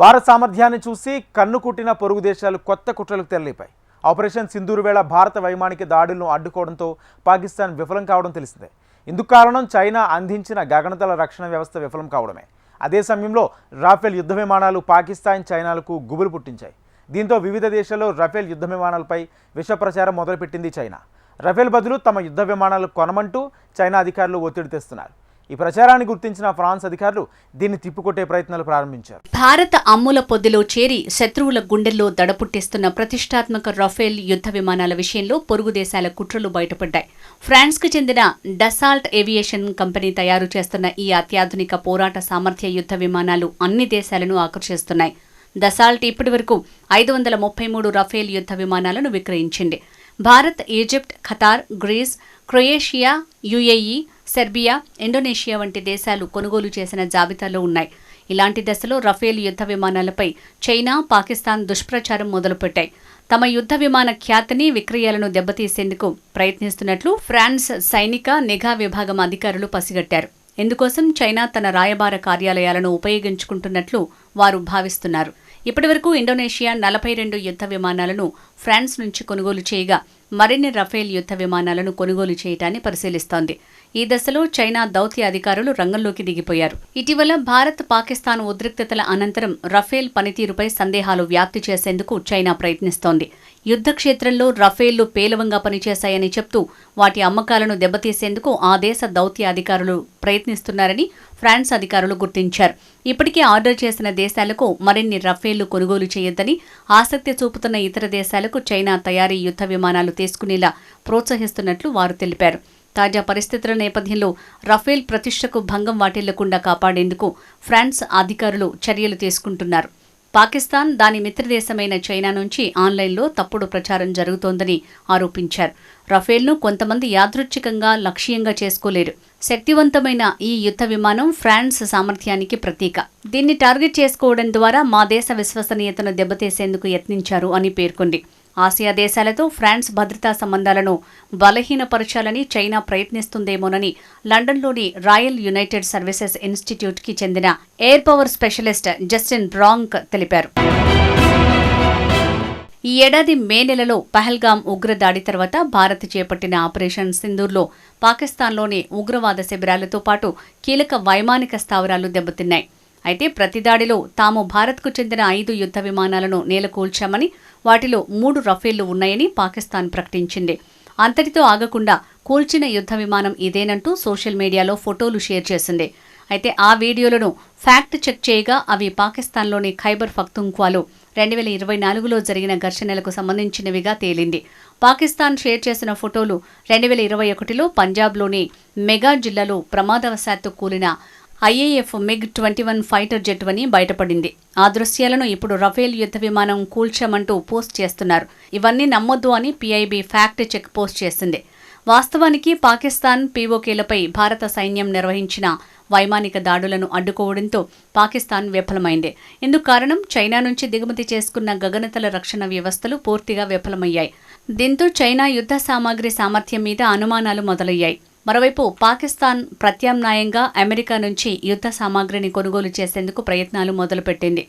భారత్ సామర్థ్యాన్ని చూసి కన్ను కుట్టిన పొరుగు దేశాలు కొత్త కుట్రలకు తెరలేపాయి. ఆపరేషన్ సింధూర్ వేళ భారత వైమానిక దాడులను అడ్డుకోవడంతో పాకిస్తాన్ విఫలం కావడం తెలిసిందే. ఇందుకు కారణం చైనా అందించిన గగనతల రక్షణ వ్యవస్థ విఫలం కావడమే. అదే సమయంలో రాఫెల్ యుద్ధ విమానాలు పాకిస్తాన్ చైనాలకు గుబులు పుట్టించాయి. దీంతో వివిధ దేశాల్లో రఫేల్ యుద్ధ విమానాలపై విష ప్రచారం మొదలుపెట్టింది చైనా. రఫేల్ బదులు తమ యుద్ధ విమానాలు కొనమంటూ చైనా అధికారులు ఒత్తిడి తెస్తున్నారు. ఈ ప్రచారాన్ని గుర్తించిన ఫ్రాన్స్ అధికారులు దీన్ని తిప్పికొట్టే ప్రయత్నాలు ప్రారంభించారు. భారత అమ్ముల పొద్దులో చేరి శత్రువుల గుండెల్లో దడపుట్టిస్తున్న ప్రతిష్టాత్మక రఫేల్ యుద్ధ విమానాల విషయంలో పొరుగు దేశాల కుట్రలు బయటపడ్డాయి. ఫ్రాన్స్కు చెందిన డసాల్ట్ ఏవియేషన్ కంపెనీ తయారు చేస్తున్న ఈ అత్యాధునిక పోరాట సామర్థ్య యుద్ధ విమానాలు అన్ని దేశాలను ఆకర్షిస్తున్నాయి. డసాల్ట్ ఇప్పటివరకు 533 రఫేల్ యుద్ధ విమానాలను విక్రయించింది. Bharat, Egypt, Qatar, Greece, Croatia, UAE, Serbia, Indonesia వంటి దేశాలు కొనుగోలు చేసిన జాబితాలో ఉన్నాయి. ఇలాంటి దశలో రఫేల్ యుద్ధ విమానాలపై చైనా, పాకిస్తాన్ దుష్ప్రచారం మొదలుపెట్టాయి. తమ యుద్ధ విమాన ఖ్యాతిని, విక్రయాలను దెబ్బతీసేందుకు ప్రయత్నిస్తున్నట్లు ఫ్రాన్స్ సైనిక నిఘా విభాగం అధికారులు పసిగట్టారు. ఇందుకోసం చైనా తన రాయబార కార్యాలయాలను ఉపయోగించుకుంటున్నట్లు వారు భావిస్తున్నారు. ఇప్పటివరకు ఇండోనేషియా 42 యుద్ధ విమానాలను ఫ్రాన్స్ నుంచి కొనుగోలు చేయగా మరిన్ని రఫేల్ యుద్ధ విమానాలను కొనుగోలు చేయటాన్ని పరిశీలిస్తోంది. ఈ దశలో చైనా దౌత్య అధికారులు రంగంలోకి దిగిపోయారు. ఇటీవల భారత్, పాకిస్తాన్ ఉద్రిక్తతల అనంతరం రఫేల్ పనితీరుపై సందేహాలు వ్యాప్తి చేసేందుకు చైనా ప్రయత్నిస్తోంది. యుద్ధ క్షేత్రంలో రఫేళ్లు పేలవంగా పనిచేశాయని చెప్తూ వాటి అమ్మకాలను దెబ్బతీసేందుకు ఆ దేశ దౌత్య అధికారులు ప్రయత్నిస్తున్నారని ఫ్రాన్స్ అధికారులు గుర్తించారు. ఇప్పటికే ఆర్డర్ చేసిన దేశాలకు మరిన్ని రఫేళ్లు కొనుగోలు చేయొద్దని, ఆసక్తి చూపుతున్న ఇతర దేశాలకు చైనా తయారీ యుద్ధ విమానాలు తీసుకునేలా ప్రోత్సహిస్తున్నట్లు వారు తెలిపారు. తాజా పరిస్థితుల నేపథ్యంలో రఫేల్ ప్రతిష్టకు భంగం వాటిల్లకుండా కాపాడేందుకు ఫ్రాన్స్ అధికారులు చర్యలు తీసుకుంటున్నారు. పాకిస్తాన్, దాని మిత్రదేశమైన చైనా నుంచి ఆన్లైన్లో తప్పుడు ప్రచారం జరుగుతోందని ఆరోపించారు. రఫేల్ను కొంతమంది యాదృచ్ఛికంగా లక్ష్యంగా చేసుకోలేరు. శక్తివంతమైన ఈ యుద్ధ విమానం ఫ్రాన్స్ సామర్థ్యానికి ప్రతీక. దీన్ని టార్గెట్ చేసుకోవడం ద్వారా మా దేశ విశ్వసనీయతను దెబ్బతీసేందుకు యత్నించారు అని పేర్కొంది. ఆసియా దేశాలతో ఫ్రాన్స్ భద్రతా సంబంధాలను బలహీనపరచాలని చైనా ప్రయత్నిస్తుందేమోనని లండన్లోని రాయల్ యునైటెడ్ సర్వీసెస్ ఇన్స్టిట్యూట్కి చెందిన air power specialist Justin branch తెలిపారు. ఈ ఏడాది మే నెలలో పహల్గాం ఉగ్రదాడి తర్వాత భారత్ చేపట్టిన ఆపరేషన్ సింధూర్లో పాకిస్తాన్లోని ఉగ్రవాద శిబిరాలతో పాటు కీలక వైమానిక స్థావరాలు దెబ్బతిన్నాయి. అయితే ప్రతి దాడిలో తాము భారత్కు చెందిన 5 యుద్ధ విమానాలను నేలకూల్చామని, వాటిలో 3 రఫేళ్లు ఉన్నాయని పాకిస్తాన్ ప్రకటించింది. అంతటితో ఆగకుండా కూల్చిన యుద్ధ విమానం ఇదేనంటూ సోషల్ మీడియాలో ఫోటోలు షేర్ చేసింది. అయితే ఆ వీడియోలను ఫ్యాక్ట్ చెక్ చేయగా అవి పాకిస్తాన్లోని ఖైబర్ పఖ్తూన్ఖ్వాలో 2024లో జరిగిన ఘర్షణలకు సంబంధించినవిగా తేలింది. పాకిస్తాన్ షేర్ చేసిన ఫోటోలు 2021లో పంజాబ్లోని మెగా జిల్లాలో ప్రమాదవశాత్తు కూలిన IAF MiG-21 ఫైటర్ జెట్ అని బయటపడింది. ఆ దృశ్యాలను ఇప్పుడు రఫేల్ యుద్ధ విమానం కూల్చామంటూ పోస్ట్ చేస్తున్నారు. ఇవన్నీ నమ్మొద్దు అని PIB ఫ్యాక్ట్ చెక్ పోస్ట్ చేసింది. వాస్తవానికి పాకిస్తాన్ POKలపై భారత సైన్యం నిర్వహించిన వైమానిక దాడులను అడ్డుకోవడంతో పాకిస్తాన్ విఫలమైంది. ఇందుకు కారణం చైనా నుంచి దిగుమతి చేసుకున్న గగనతల రక్షణ వ్యవస్థలు పూర్తిగా విఫలమయ్యాయి. దీంతో చైనా యుద్ధ సామాగ్రి సామర్థ్యం మీద అనుమానాలు మొదలయ్యాయి. మరోవైపు పాకిస్తాన్ ప్రత్యామ్నాయంగా అమెరికా నుంచి యుద్ధ సామాగ్రిని కొనుగోలు చేసేందుకు ప్రయత్నాలు మొదలుపెట్టింది.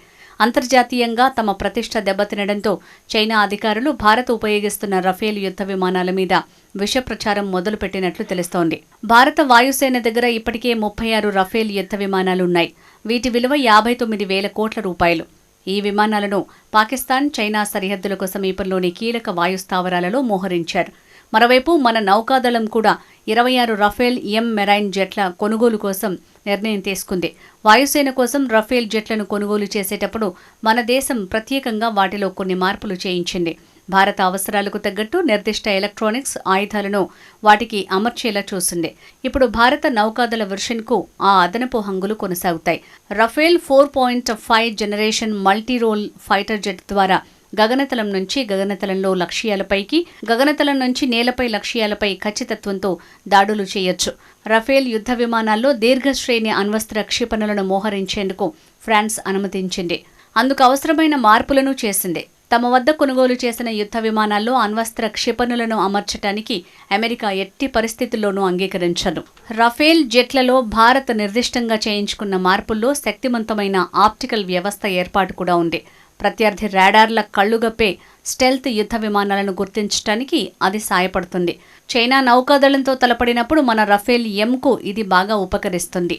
అంతర్జాతీయంగా తమ ప్రతిష్ట దెబ్బతినడంతో చైనా అధికారులు భారత్ ఉపయోగిస్తున్న రఫేల్ యుద్ధ విమానాల మీద విష ప్రచారం మొదలుపెట్టినట్లు తెలుస్తోంది. భారత వాయుసేన దగ్గర ఇప్పటికే 36 రఫేల్ యుద్ధ విమానాలున్నాయి. వీటి విలువ 59,000 కోట్ల రూపాయలు. ఈ విమానాలను పాకిస్తాన్, చైనా సరిహద్దులకు సమీపంలోని కీలక వాయుస్థావరాలలో మోహరించారు. మరోవైపు మన నౌకాదళం కూడా 26 రఫేల్ మెరైన్ జెట్ల కొనుగోలు కోసం నిర్ణయం తీసుకుంది. వాయుసేన కోసం రఫేల్ జెట్లను కొనుగోలు చేసేటప్పుడు మన దేశం ప్రత్యేకంగా వాటిలో కొన్ని మార్పులు చేయించింది. భారత అవసరాలకు తగ్గట్టు నిర్దిష్ట ఎలక్ట్రానిక్స్ ఆయుధాలను వాటికి అమర్చేలా చూసింది. ఇప్పుడు భారత నౌకాదళ వెర్షన్కు ఆ అదనపు హంగులు కొనసాగుతాయి. Rafale 4.5 generation multirole fighter jet ద్వారా గగనతలం నుంచి గగనతలంలో లక్ష్యాలపైకి, గగనతలం నుంచి నేలపై లక్ష్యాలపై ఖచ్చితత్వంతో దాడులు చేయొచ్చు. రఫేల్ యుద్ధ విమానాల్లో దీర్ఘశ్రేణి అణ్వస్త్ర క్షిపణులను మోహరించేందుకు ఫ్రాన్స్ అనుమతించింది. అందుకు అవసరమైన మార్పులను చేసింది. తమ వద్ద కొనుగోలు చేసిన యుద్ధ విమానాల్లో అణ్వస్త్ర క్షిపణులను అమర్చడానికి అమెరికా ఎట్టి పరిస్థితుల్లోనూ అంగీకరించదు. రఫేల్ జెట్లలో భారత్ నిర్దిష్టంగా చేయించుకున్న మార్పుల్లో శక్తివంతమైన ఆప్టికల్ వ్యవస్థ ఏర్పాటు కూడా ఉంది. ప్రత్యర్థి రాడార్ల కళ్లుగప్పే స్టెల్త్ యుద్ధ విమానాలను గుర్తించడానికి అది సాయపడుతుంది. చైనా నౌకాదళంతో తలపడినప్పుడు మన రఫేల్ ఎంకు ఇది బాగా ఉపకరిస్తుంది.